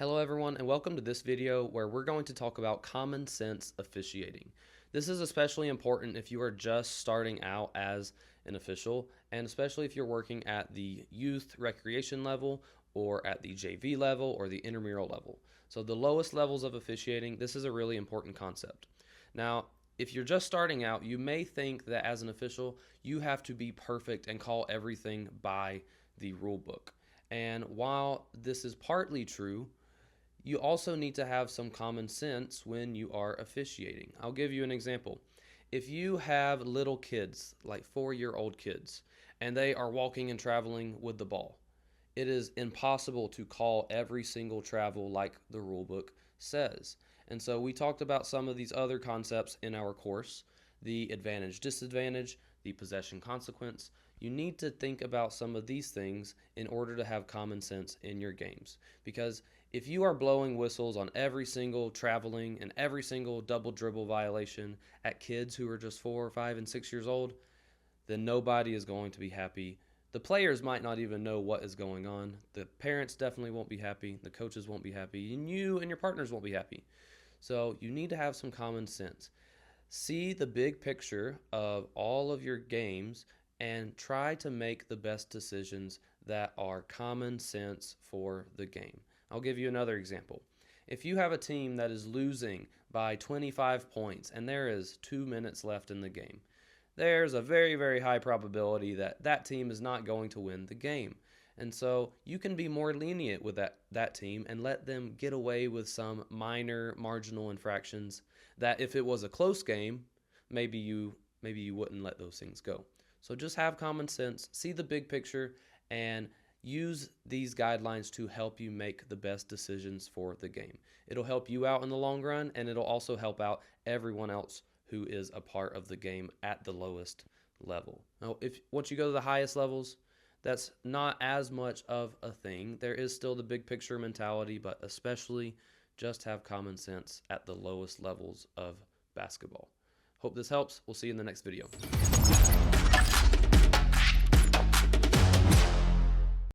Hello everyone, and welcome to this video where we're going to talk about common sense officiating. This is especially important if you are just starting out as an official, and especially if you're working at the youth recreation level or at the JV level or the intramural level. So the lowest levels of officiating, this is a really important concept. Now, if you're just starting out, you may think that as an official, you have to be perfect and call everything by the rule book. And while this is partly true, you also need to have some common sense when you are officiating. I'll give you an example. If you have little kids, like 4-year-old kids, and they are walking and traveling with the ball, it is impossible to call every single travel like the rule book says. And so we talked about some of these other concepts in our course, the advantage, disadvantage, the possession consequence. You need to think about some of these things in order to have common sense in your games. Because if you are blowing whistles on every single traveling and every single double dribble violation at kids who are just 4, 5, and 6 years old, then nobody is going to be happy. The players might not even know what is going on. The parents definitely won't be happy. The coaches won't be happy. And you and your partners won't be happy. So you need to have some common sense. See the big picture of all of your games and try to make the best decisions that are common sense for the game. I'll give you another example. If you have a team that is losing by 25 points and there is 2 minutes left in the game, there's a very, very high probability that that team is not going to win the game. And so you can be more lenient with that team and let them get away with some minor marginal infractions that if it was a close game, maybe you wouldn't let those things go. So just have common sense, see the big picture, and use these guidelines to help you make the best decisions for the game. It'll help you out in the long run, and it'll also help out everyone else who is a part of the game at the lowest level. Now, once you go to the highest levels, that's not as much of a thing. There is still the big picture mentality, but especially just have common sense at the lowest levels of basketball. Hope this helps. We'll see you in the next video.